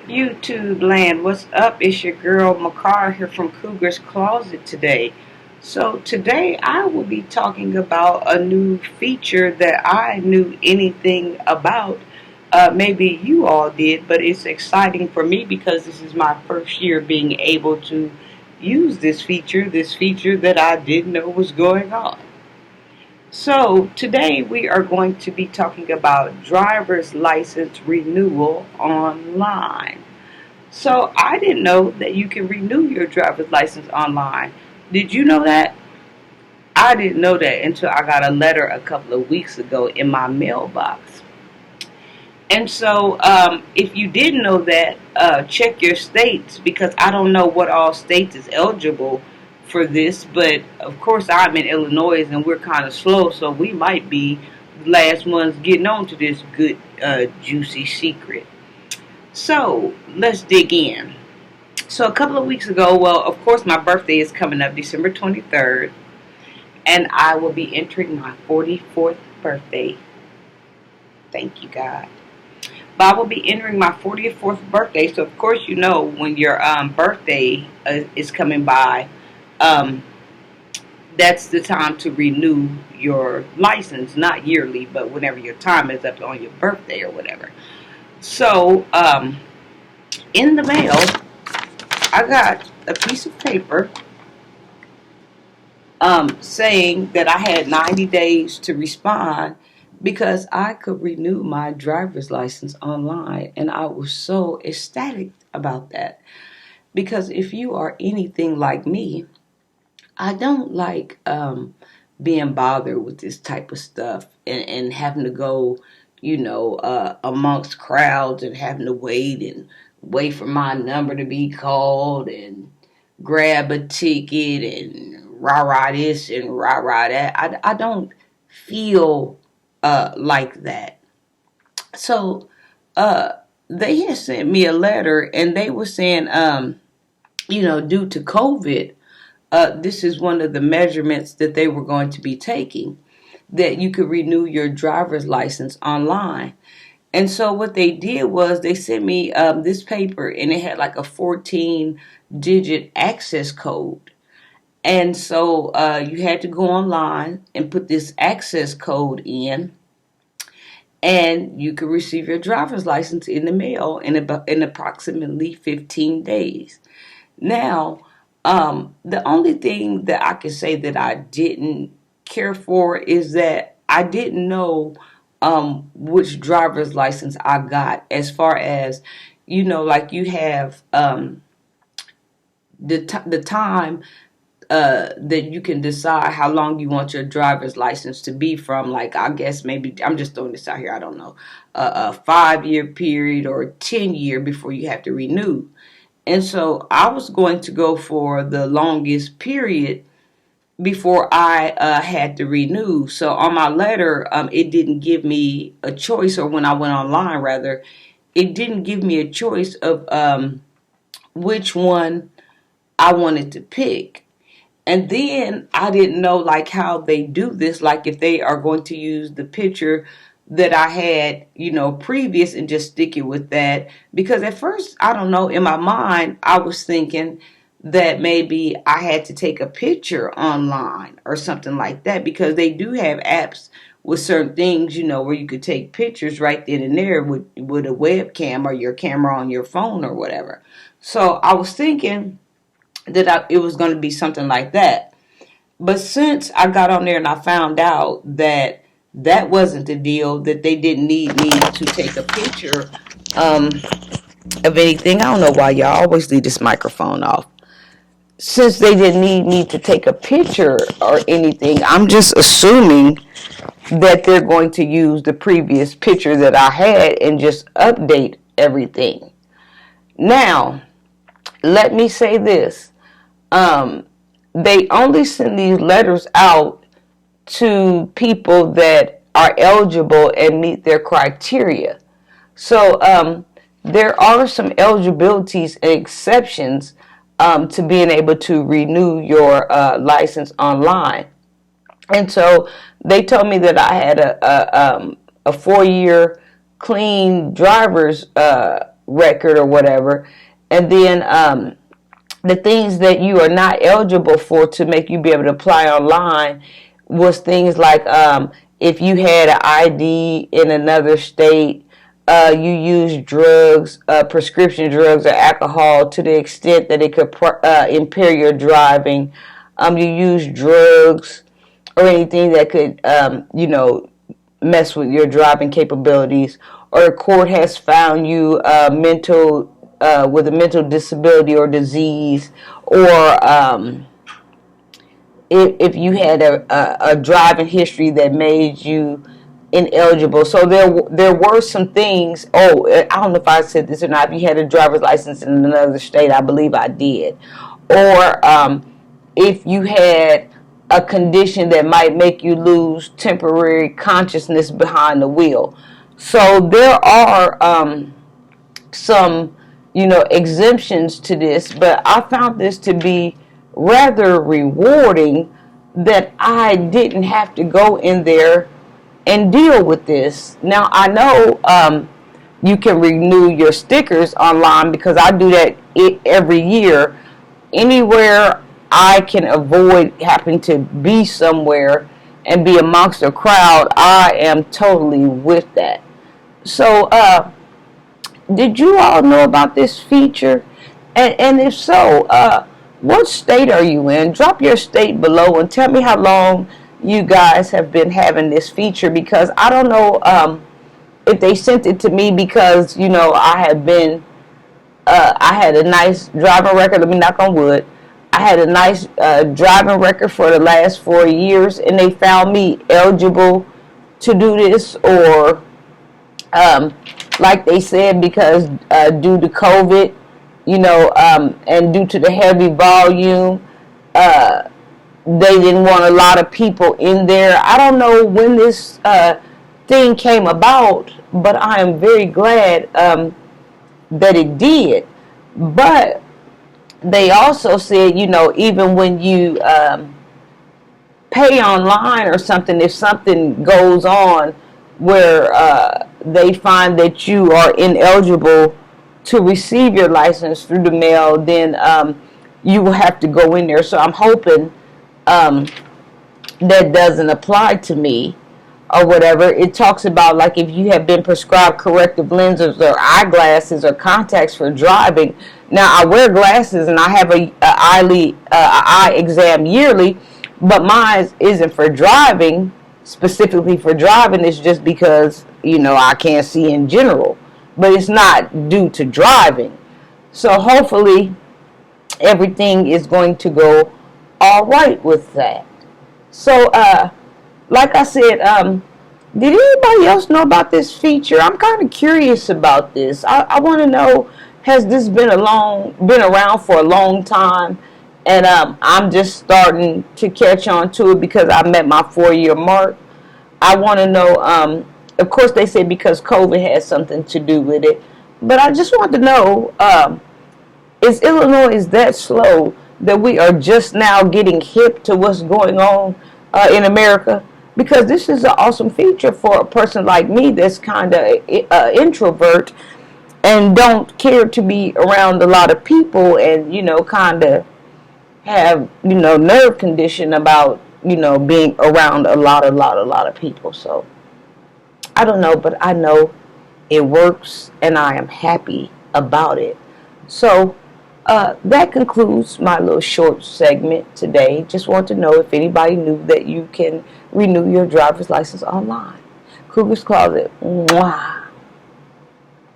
YouTube land, what's up? It's your girl Makar here from Cougar's Closet today. So today I will be talking about a new feature that I knew anything about. Maybe you all did, but it's exciting for me because this is my first year being able to use this feature that I didn't know was going on. So today we are going to be talking about driver's license renewal online. So I didn't know that you can renew your driver's license online. Did you know that? I didn't know that until I got a letter a couple of weeks ago in my mailbox. And so, if you didn't know that, check your states because I don't know what all states is eligible for this. But of course, I'm in Illinois and we're kind of slow, so we might be the last ones getting on to this good, juicy secret. So let's dig in. So a couple of weeks ago, well, of course, my birthday is coming up December 23rd, and I will be entering my 44th birthday. Thank you, God. But I will be entering my 44th birthday, so of course, you know, when your birthday is coming by, um, that's the time to renew your license, not yearly, but whenever your time is up on your birthday or whatever. So, in the mail, I got a piece of paper saying that I had 90 days to respond because I could renew my driver's license online. And I was so ecstatic about that. Because if you are anything like me, I don't like being bothered with this type of stuff and having to go, amongst crowds and having to wait for my number to be called and grab a ticket and rah rah this and rah rah that. I don't feel like that. So they had sent me a letter and they were saying, due to COVID, this is one of the measurements that they were going to be taking, that you could renew your driver's license online. And so what they did was they sent me this paper and it had like a 14-digit access code. And so you had to go online and put this access code in, and you could receive your driver's license in the mail in approximately 15 days. Now, the only thing that I can say that I didn't care for is that I didn't know which driver's license I got, as far as, like you have the time that you can decide how long you want your driver's license to be from. Like, I guess maybe I'm just throwing this out here. I don't know, a 5-year period or a 10-year before you have to renew. And so I was going to go for the longest period before I had to renew. So on my letter, it didn't give me a choice, or when I went online, rather, it didn't give me a choice of which one I wanted to pick. And then I didn't know like how they do this, like if they are going to use the picture that I had, previous and just stick it with that. Because at first, I don't know, in my mind, I was thinking that maybe I had to take a picture online or something like that, because they do have apps with certain things, where you could take pictures right then and there with a webcam or your camera on your phone or whatever. So I was thinking that it was going to be something like that. But since I got on there and I found out that that wasn't the deal, that they didn't need me to take a picture of anything. I don't know why y'all always leave this microphone off. Since they didn't need me to take a picture or anything, I'm just assuming that they're going to use the previous picture that I had and just update everything. Now, let me say this. They only send these letters out to people that are eligible and meet their criteria. So there are some eligibilities and exceptions to being able to renew your license online. And so they told me that I had a 4-year clean driver's record or whatever. And then the things that you are not eligible for to make you be able to apply online was things like if you had an ID in another state, you use drugs, prescription drugs or alcohol to the extent that it could impair your driving. You use drugs or anything that could, mess with your driving capabilities, or a court has found you mental with a mental disability or disease, or if you had a driving history that made you ineligible. So there were some things. Oh, I don't know if I said this or not. If you had a driver's license in another state, I believe I did. Or if you had a condition that might make you lose temporary consciousness behind the wheel. So there are some, exemptions to this, but I found this to be rather rewarding that I didn't have to go in there and deal with this. Now, I know you can renew your stickers online because I do that every year. Anywhere I can avoid having to be somewhere and be amongst a crowd, I am totally with that. So, did you all know about this feature? And if so, what state are you in? Drop your state below and tell me how long you guys have been having this feature, because I don't know if they sent it to me because, I have been, I had a nice driving record. Let me knock on wood. I had a nice driving record for the last 4 years, and they found me eligible to do this, or like they said, because due to COVID, and due to the heavy volume, they didn't want a lot of people in there. I don't know when this thing came about, but I am very glad that it did. But they also said, even when you pay online or something, if something goes on where they find that you are ineligible to receive your license through the mail, then you will have to go in there. So I'm hoping that doesn't apply to me or whatever. It talks about, like, if you have been prescribed corrective lenses or eyeglasses or contacts for driving. Now, I wear glasses and I have a eye exam yearly, but mine isn't for driving, specifically for driving. It's just because, I can't see in general, but it's not due to driving. So hopefully everything is going to go all right with that. So, like I said, did anybody else know about this feature? I'm kind of curious about this. I want to know, has this been around for a long time? And I'm just starting to catch on to it because I met my 4-year mark. I want to know, of course they say because COVID has something to do with it, but I just want to know, is Illinois that slow that we are just now getting hip to what's going on in America? Because this is an awesome feature for a person like me that's kind of introvert and don't care to be around a lot of people, and kind of have nerve condition about being around a lot of people. So I don't know, but I know it works and I am happy about it. So that concludes my little short segment today. Just want to know if anybody knew that you can renew your driver's license online. Cougar's Closet. Mwah.